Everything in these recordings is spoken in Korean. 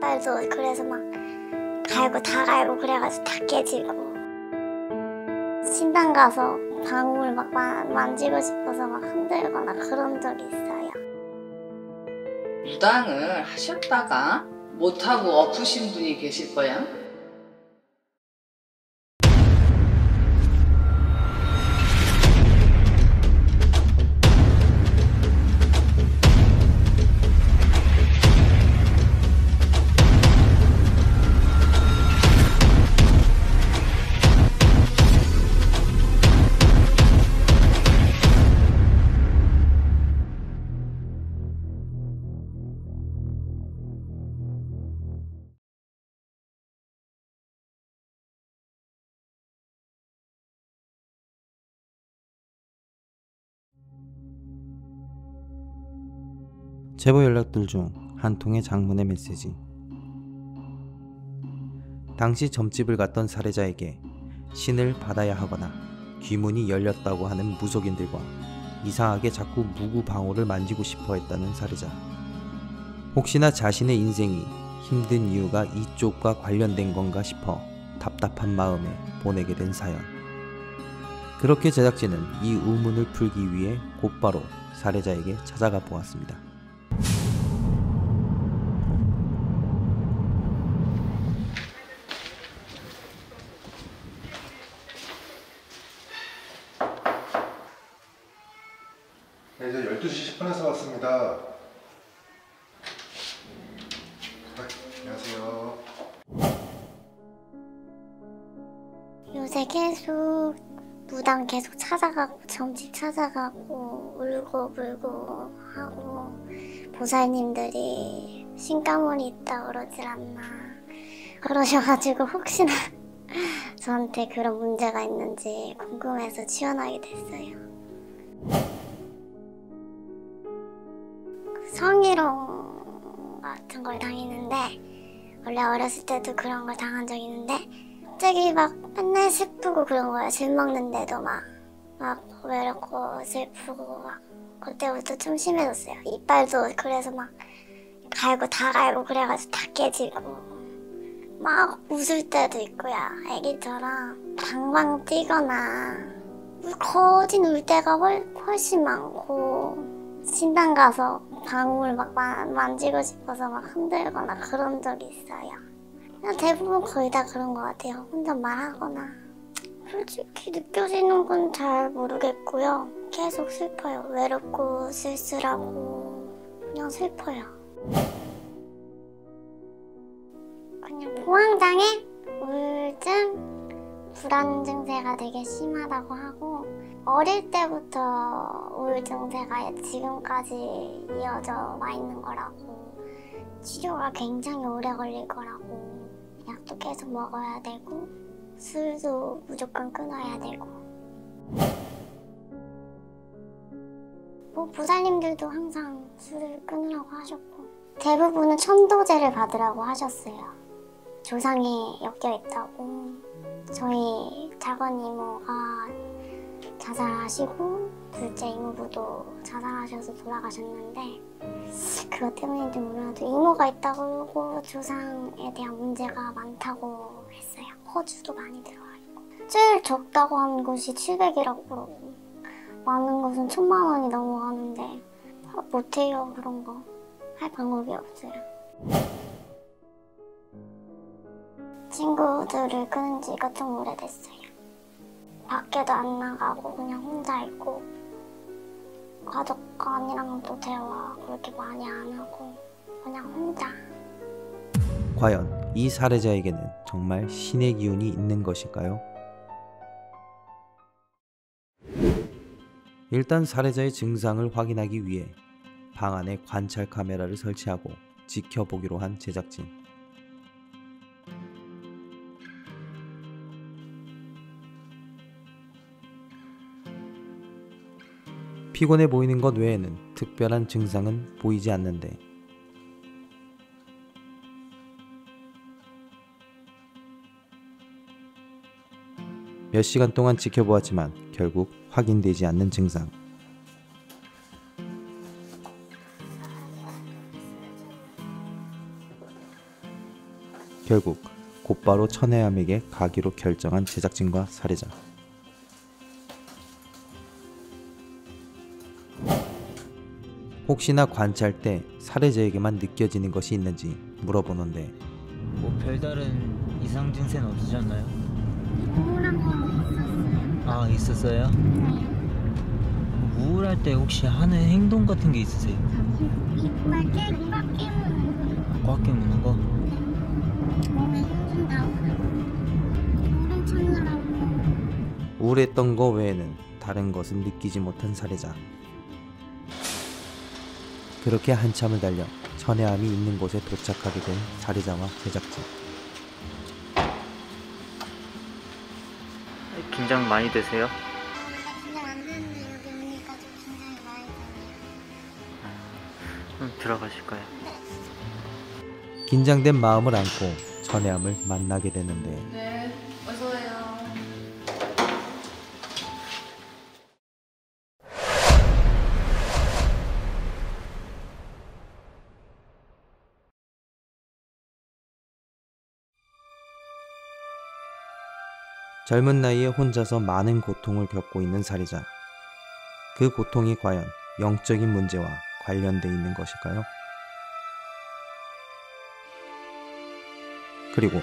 이빨도 그래서 막 갈고 다 갈고 그래가지고 다 깨지고, 신당 가서 방울 막 만지고 싶어서 막 흔들거나 그런 적이 있어요. 무당을 하셨다가 못하고 엎으신 분이 계실 거야. 제보 연락들 중 한 통의 장문의 메시지. 당시 점집을 갔던 사례자에게 신을 받아야 하거나 귀문이 열렸다고 하는 무속인들과 이상하게 자꾸 무구 방울을 만지고 싶어 했다는 사례자. 혹시나 자신의 인생이 힘든 이유가 이쪽과 관련된 건가 싶어 답답한 마음에 보내게 된 사연. 그렇게 제작진은 이 의문을 풀기 위해 곧바로 사례자에게 찾아가 보았습니다. 네, 저 12시 10분에서 왔습니다. 안녕하세요. 요새 계속 무당 계속 찾아가고 점집 찾아가고 울고 불고 하고, 보살님들이 신가문이 있다 그러질 않나 그러셔가지고 혹시나 저한테 그런 문제가 있는지 궁금해서 지원하게 됐어요. 성희롱 같은 걸 당했는데, 원래 어렸을 때도 그런 걸 당한 적이 있는데 갑자기 막 맨날 슬프고 그런 거예요. 술 먹는데도 막 외롭고 슬프고 막. 그때부터 좀 심해졌어요. 이빨도 그래서 막 갈고 다 갈고 그래가지고 다 깨지고, 막 웃을 때도 있고요. 애기처럼 방방 뛰거나 거진 울 때가 훨씬 많고, 신당 가서 방울 막 만지고 싶어서 막 흔들거나 그런 적이 있어요. 그냥 대부분 거의 다 그런 것 같아요. 혼자 말하거나. 솔직히 느껴지는 건 잘 모르겠고요. 계속 슬퍼요. 외롭고 쓸쓸하고 그냥 슬퍼요. 그냥 포항장애, 우울증, 불안 증세가 되게 심하다고 하고, 어릴 때부터 우울 증세가 지금까지 이어져 와 있는 거라고, 치료가 굉장히 오래 걸릴 거라고, 약도 계속 먹어야 되고 술도 무조건 끊어야 되고, 뭐 보살님들도 항상 술을 끊으라고 하셨고, 대부분은 천도제를 받으라고 하셨어요. 조상에 엮여 있다고. 저희 작은 이모가 자살하시고 둘째 이모부도 자살하셔서 돌아가셨는데, 그것 때문인지 몰라도 이모가 있다고 그러고 조상에 대한 문제가 많다고 했어요. 허주도 많이 들어와 있고, 제일 적다고 하는 곳이 700이라고 그러고, 많은 곳은 1000만 원이 넘어가는데 못해요. 그런 거 할 방법이 없어요. 친구들을 끊은 지가 좀 오래됐어요. 밖에도 안 나가고 그냥 혼자 있고, 가족간이랑도 대화 그렇게 많이 안 하고 그냥 혼자. 과연 이 사례자에게는 정말 신의 기운이 있는 것일까요? 일단 사례자의 증상을 확인하기 위해 방 안에 관찰 카메라를 설치하고 지켜보기로 한 제작진. 피곤해 보이는 것 외에는 특별한 증상은 보이지 않는데, 몇 시간 동안 지켜보았지만 결국 확인되지 않는 증상. 결국 곧바로 천혜암에게 가기로 결정한 제작진과 살해자. 혹시나 관찰 때 살해자에게만 느껴지는 것이 있는지 물어보는데 뭐 별다른 이상 증세는 없으셨나요? 우울한 건 있었어요. 아, 있었어요? 네. 우울할 때 혹시 하는 행동 같은 게 있으세요? 이빨 꽉 깨무는 꽉 깨무는 거? 몸에 힘 나오고 오른 찾느라고. 우울했던 거 외에는 다른 것은 느끼지 못한 살해자. 그렇게 한참을 달려 천혜암이 있는 곳에 도착하게 된 살해자와 제작진. 긴장 많이 되세요? 긴장 안 되는데 여기 오니까 좀 긴장이 많이 되네요. 들어가실까요? 긴장된 마음을 안고 천혜암을 만나게 되는데 네, 어서 와요. 젊은 나이에 혼자서 많은 고통을 겪고 있는 살해자. 그 고통이 과연 영적인 문제와 관련돼 있는 것일까요? 그리고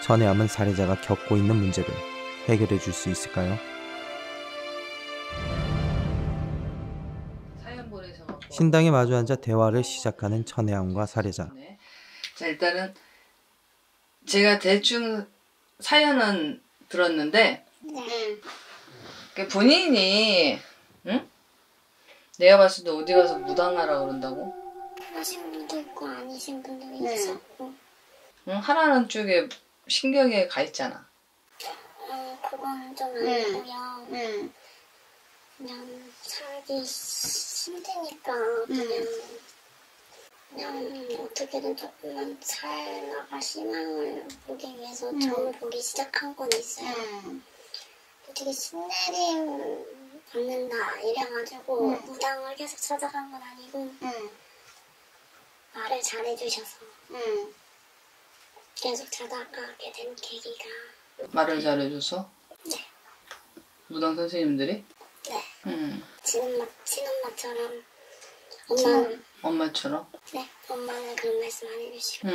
천혜암은 살해자가 겪고 있는 문제를 해결해 줄 수 있을까요? 사연 보내셔갖고. 신당에 마주 앉아 대화를 시작하는 천혜암과 살해자. 네. 자, 일단은 제가 대충 사연은 들었는데 네. 본인이 응? 내가 봤을 때 어디 가서 무당하라 그런다고? 그러신 분도 있고 아니신 분도 있었고. 응? 하라는 쪽에 신경에 가 있잖아. 그건 좀 아니고요. 그냥 살기 힘드니까 그냥 어떻게든 조금만 잘 나갈 희망을 보기 위해서 점을 보기 시작한 건 있어요. 어떻게 신내림 받는다 이래가지고 무당을 계속 찾아간 건 아니고 말을 잘해주셔서 계속 찾아가게 된 계기가. 말을 잘해줘서? 네. 무당 선생님들이? 네. 친엄마처럼 엄마처럼? 네, 엄마는 그런 말씀 안 해주시고.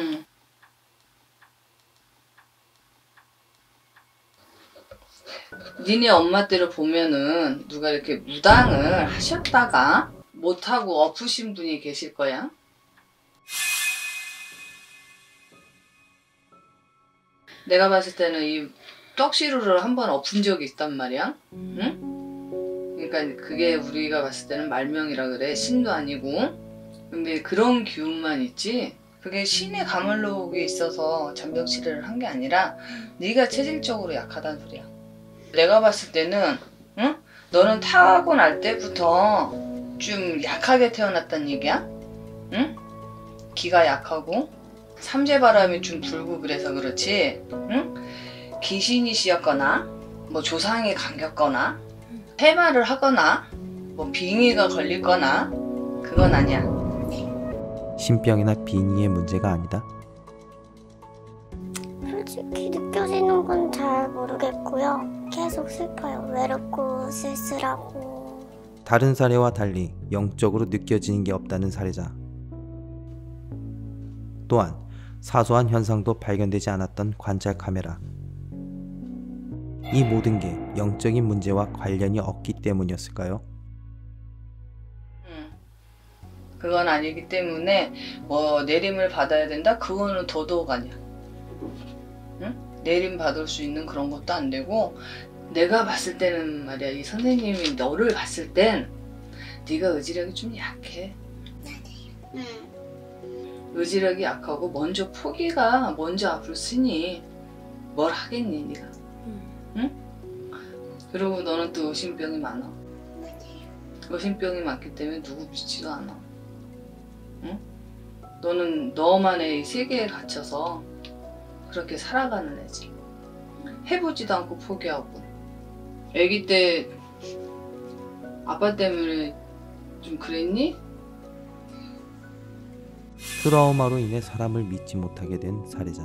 니네 엄마 때를 보면은 누가 이렇게 무당을 하셨다가 못하고 엎으신 분이 계실 거야. 내가 봤을 때는 이 떡시루를 한번 엎은 적이 있단 말이야. 응? 그러니까 그게 우리가 봤을 때는 말명이라 그래. 신도 아니고. 근데 그런 기운만 있지. 그게 신의 가물록이 있어서 잔병치레를 한 게 아니라 네가 체질적으로 약하다는 소리야. 내가 봤을 때는 응? 너는 타고날 때부터 좀 약하게 태어났단 얘기야. 응? 기가 약하고 삼재바람이 좀 불고 그래서 그렇지. 응? 귀신이 씌었거나 뭐 조상이 감겼거나 해마를 하거나 뭐 빙의가 걸리거나 그건 아니야. 신병이나 빙의의 문제가 아니다. 솔직히 느껴지는 건 잘 모르겠고요. 계속 슬퍼요. 외롭고 쓸쓸하고. 다른 사례와 달리 영적으로 느껴지는 게 없다는 살해자. 또한 사소한 현상도 발견되지 않았던 관찰 카메라. 이 모든 게 영적인 문제와 관련이 없기 때문이었을까요? 그건 아니기 때문에 뭐 내림을 받아야 된다? 그거는 더더욱 아니야. 응? 내림 받을 수 있는 그런 것도 안 되고 내가 봤을 때는 말이야 이 선생님이 너를 봤을 땐 네가 의지력이 좀 약해. 의지력이 약하고 먼저 포기가 먼저 앞으로 쓰니 뭘 하겠니 네가. 응? 그리고 너는 또 의심병이 많아. 의심병이 많기 때문에 누구 믿지도 않아. 응? 너는 너만의 이 세계에 갇혀서 그렇게 살아가는 애지. 해보지도 않고 포기하고. 아기 때 아빠 때문에 좀 그랬니? 트라우마로 인해 사람을 믿지 못하게 된 살해자.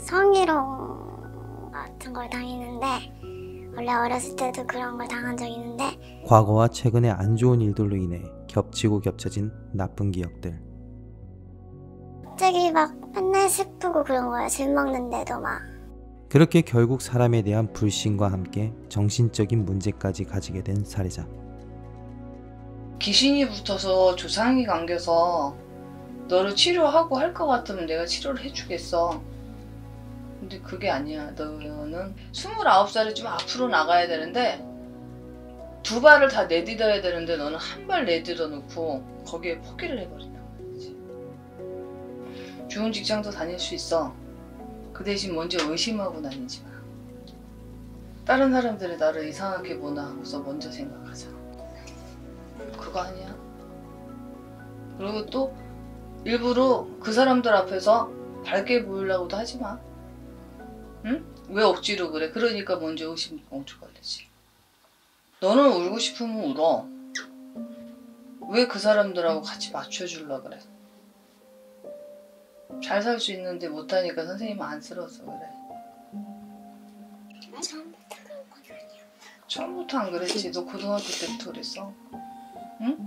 성희롱 같은 걸 당했는데 원래 어렸을 때도 그런 걸 당한 적이 있는데 과거와 최근의 안 좋은 일들로 인해 겹치고 겹쳐진 나쁜 기억들. 갑자기 막 맨날 슬프고 그런 거야. 술 먹는데도 막. 그렇게 결국 사람에 대한 불신과 함께 정신적인 문제까지 가지게 된 살해자. 귀신이 붙어서 조상이 감겨서 너를 치료하고 할 것 같으면 내가 치료를 해주겠어. 근데 그게 아니야. 너는 29살에 좀 앞으로 나가야 되는데 두 발을 다 내딛어야 되는데 너는 한 발 내딛어 놓고 거기에 포기를 해버린단 말이지. 좋은 직장도 다닐 수 있어. 그 대신 먼저 의심하고 다니지 마. 다른 사람들이 나를 이상하게 보나 하고서 먼저 생각하자. 그거 아니야. 그리고 또 일부러 그 사람들 앞에서 밝게 보이려고도 하지 마. 응? 왜 억지로 그래? 그러니까 먼저 의심 멈춰 걸리지. 너는 울고 싶으면 울어. 왜 그 사람들하고 같이 맞춰주려고 그래? 잘 살 수 있는데 못하니까 선생님은 안쓰러워서 그래. 처음부터 그런 건 아니야. 처음부터 안 그랬지. 너 고등학교 때부터 그랬어. 응?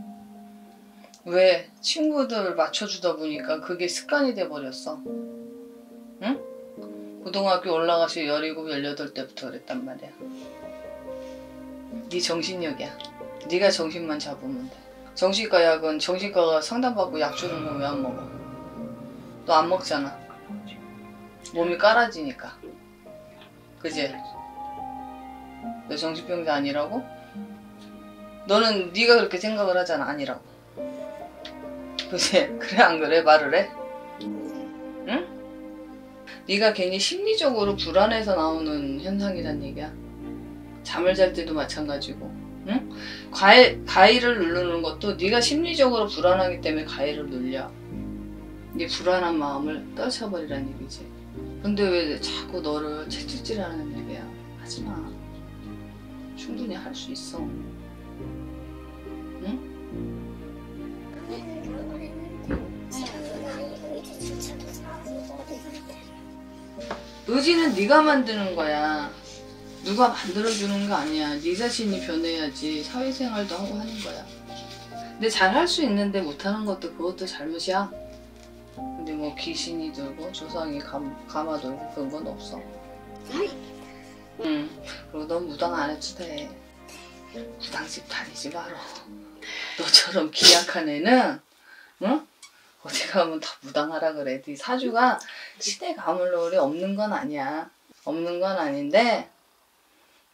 왜? 친구들 맞춰주다 보니까 그게 습관이 돼버렸어. 응? 고등학교 올라가서 17, 18때부터 그랬단 말이야. 네 정신력이야. 네가 정신만 잡으면 돼. 정신과 약은 정신과가 상담받고 약 주는 건 왜 안 먹어? 너 안 먹잖아. 몸이 깔아지니까. 그지? 너 정신병자 아니라고? 너는 네가 그렇게 생각을 하잖아. 아니라고. 그지? 그래 안 그래? 말을 해? 응? 네가 괜히 심리적으로 불안해서 나오는 현상이란 얘기야. 잠을 잘 때도 마찬가지고. 응? 가위를 누르는 것도 네가 심리적으로 불안하기 때문에 가위를 눌려. 네 불안한 마음을 떨쳐버리란 얘기지. 근데 왜 자꾸 너를 채찍질하는 얘기야? 하지마. 충분히 할 수 있어. 응? 의지는 네가 만드는 거야. 누가 만들어주는 거 아니야. 네 자신이 변해야지 사회생활도 하고 하는 거야. 근데 잘 할 수 있는데 못하는 것도 그것도 잘못이야. 근데 뭐 귀신이 들고 조상이 감아돌고 그런 건 없어. 응. 그리고 넌 무당 안 해도 돼. 무당집 다니지 마라. 너처럼 기약한 애는 응? 어디 가면 다 무당하라 그래. 네 사주가 시대 가물놀이 없는 건 아니야. 없는 건 아닌데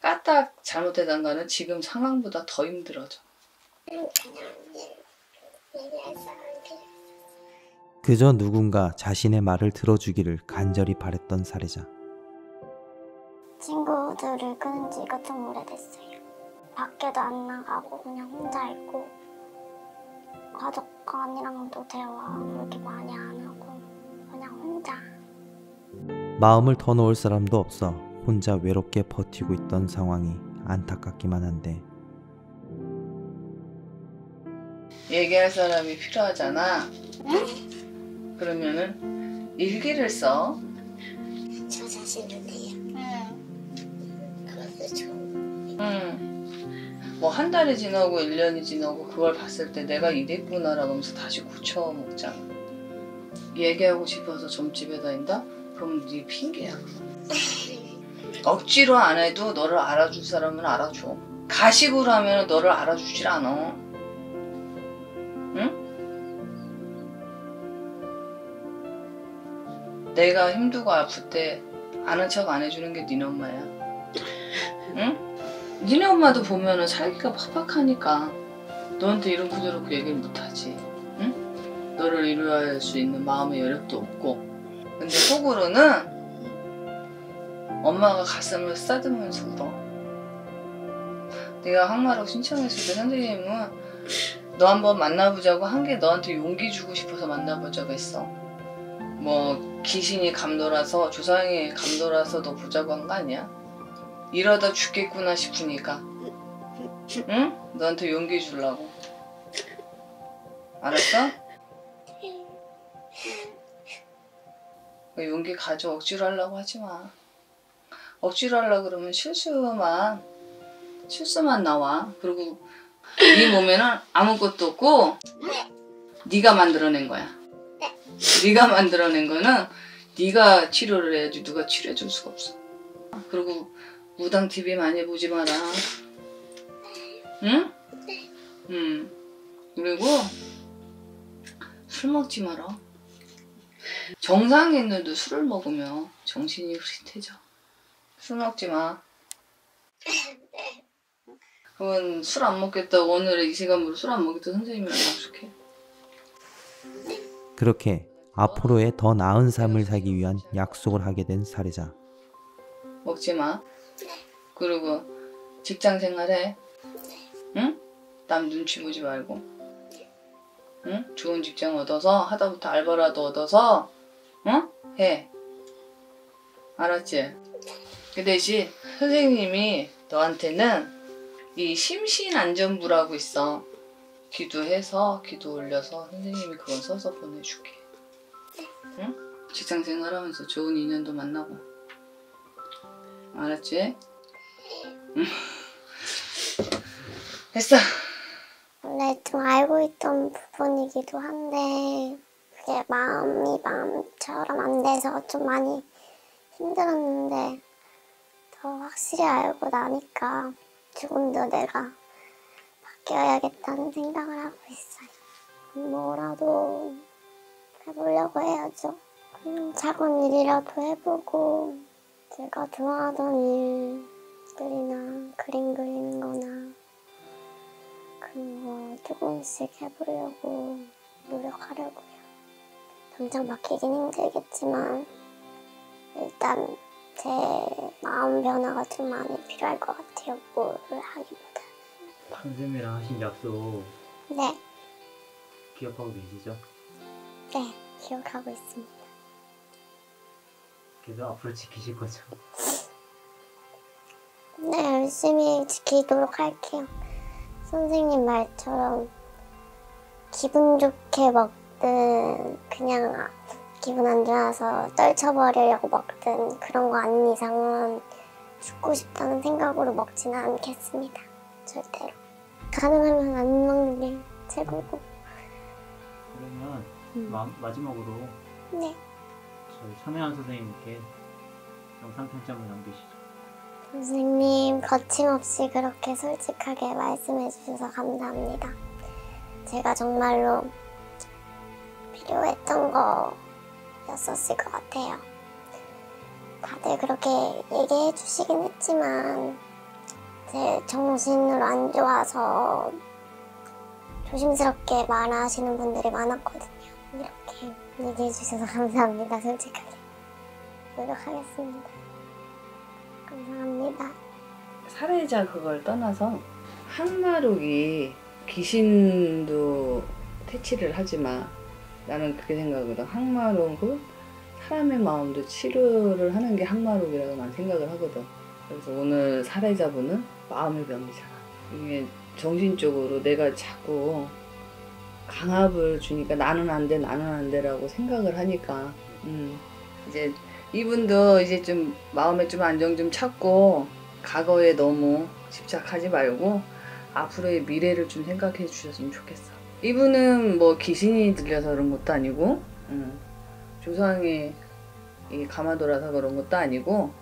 까딱 잘못되던 거는 지금 상황보다 더 힘들어져. 그저 누군가 자신의 말을 들어주기를 간절히 바랬던 살해자. 친구들을 끊은 지가 좀 오래됐어요. 밖에도 안 나가고 그냥 혼자 있고 가족간이랑도 대화 그렇게 많이 안 하고 그냥 혼자. 마음을 더 놓을 사람도 없어 혼자 외롭게 버티고 있던 상황이 안타깝기만 한데 얘기할 사람이 필요하잖아. 그러면은 일기를 써. 저 자신은요? 그것도 좋은. 뭐 한 달이 지나고 1년이 지나고 그걸 봤을 때 내가 이랬구나라고 하면서 다시 고쳐 먹잖아. 얘기하고 싶어서 점집에 다닌다? 그럼 네 핑계야. 억지로 안 해도 너를 알아줄 사람은 알아줘. 가식으로 하면 너를 알아주질 않아. 응? 내가 힘들고 아플 때 아는 척 안 해주는 게 니네 엄마야. 응? 니네 엄마도 보면은 살기가 팍팍하니까 너한테 이렇게 저렇게 얘기를 못하지. 응? 너를 위로할 수 있는 마음의 여력도 없고. 근데 속으로는 엄마가 가슴을 쓰다듬으면서 울어. 내가 항마력 신청했을 때 선생님은 너 한번 만나보자고 한 게 너한테 용기 주고 싶어서 만나보자고 했어. 뭐 귀신이 감돌아서 조상이 감돌아서 너 보자고 한 거 아니야? 이러다 죽겠구나 싶으니까. 응? 너한테 용기 주려고. 알았어? 용기 가져. 억지로 하려고 하지 마. 억지로 하려고 그러면 실수만 나와. 그리고 네 몸에는 아무것도 없고 네가 만들어낸 거야. 네가 만들어낸 거는 네가 치료를 해야지 누가 치료해 줄 수가 없어. 그리고 무당 TV 많이 보지 마라. 응? 응. 그리고 술 먹지 마라. 정상인들도 술을 먹으면 정신이 흐릿해져. 술 먹지 마. 그건 술 안 먹겠다고 오늘의 이 시간으로 술 안 먹겠다고 선생님이랑 약속해. 그렇게 앞으로의 더 나은 삶을 살기 위한 약속을 하게 된 살해자. 먹지 마. 그리고 직장 생활해. 응? 남 눈치 보지 말고. 응? 좋은 직장 얻어서 하다부터 알바라도 얻어서 응? 해. 알았지? 그 대신 선생님이 너한테는 이 심신안전부라고 있어. 기도해서 기도 올려서 선생님이 그건 써서 보내줄게. 응? 직장 생활하면서 좋은 인연도 만나고. 알았지? 응. 됐어. 원래 좀 알고 있던 부분이기도 한데 그게 마음이 마음처럼 안 돼서 좀 많이 힘들었는데 더 확실히 알고 나니까 조금 더 내가 바뀌어야겠다는 생각을 하고 있어요. 뭐라도 해보려고 해야죠. 작은 일이라도 해보고 제가 좋아하던 일들이나 그림 그리는 거나 그런 거 조금씩 해보려고 노력하려고요. 당장 바뀌긴 힘들겠지만 일단 제 마음 변화가 좀 많이 필요할 것 같아요. 뭘 하기보다. 선생님이랑 하신 약속 네, 기억하고 계시죠? 네, 기억하고 있습니다. 그래서 앞으로 지키실 거죠? 네, 열심히 지키도록 할게요. 선생님 말처럼 기분 좋게 먹든 그냥 기분 안 좋아서 떨쳐버리려고 먹든 그런 거 아닌 이상은 죽고 싶다는 생각으로 먹지는 않겠습니다. 절대로. 가능하면 안 먹는 게 최고고. 그러면 마지막으로 네, 저희 천혜연 선생님께 영상 편지를 남기시죠. 선생님 거침없이 그렇게 솔직하게 말씀해 주셔서 감사합니다. 제가 정말로 필요했던 거였었을 것 같아요. 다들 그렇게 얘기해 주시긴 했지만 제 정신으로 안 좋아서 조심스럽게 말하시는 분들이 많았거든요. 이렇게 얘기해 주셔서 감사합니다. 솔직하게 노력하겠습니다. 감사합니다. 살해자 그걸 떠나서 항마록이 귀신도 퇴치를 하지만 나는 그렇게 생각하거든. 항마록은 사람의 마음도 치료를 하는 게 항마록이라고 난 생각을 하거든. 그래서 오늘 살해자분은 마음의 병이잖아. 이게 정신적으로 내가 자꾸 강압을 주니까 나는 안 돼, 나는 안 돼라고 생각을 하니까 이제 이분도 이제 좀 마음에 좀 안정 좀 찾고 과거에 너무 집착하지 말고 앞으로의 미래를 좀 생각해 주셨으면 좋겠어. 이분은 뭐 귀신이 들려서 그런 것도 아니고 조상이 이 가마돌아서 그런 것도 아니고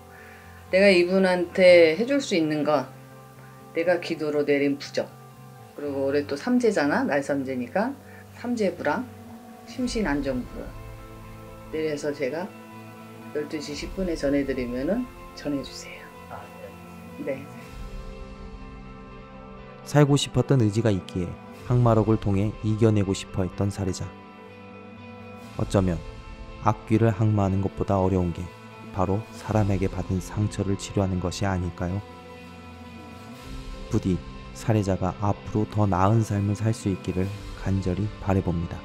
내가 이분한테 해줄 수 있는 건 내가 기도로 내린 부적, 그리고 올해 또 삼재잖아. 날삼재니까 삼재부랑 심신안정부를 내려서 제가 12시 10분에 전해드리면은 전해주세요. 네. 살고 싶었던 의지가 있기에 항마록을 통해 이겨내고 싶어 했던 살해자. 어쩌면 악귀를 항마하는 것보다 어려운 게 바로 사람에게 받은 상처를 치료하는 것이 아닐까요? 부디 살해자가 앞으로 더 나은 삶을 살 수 있기를 간절히 바라봅니다.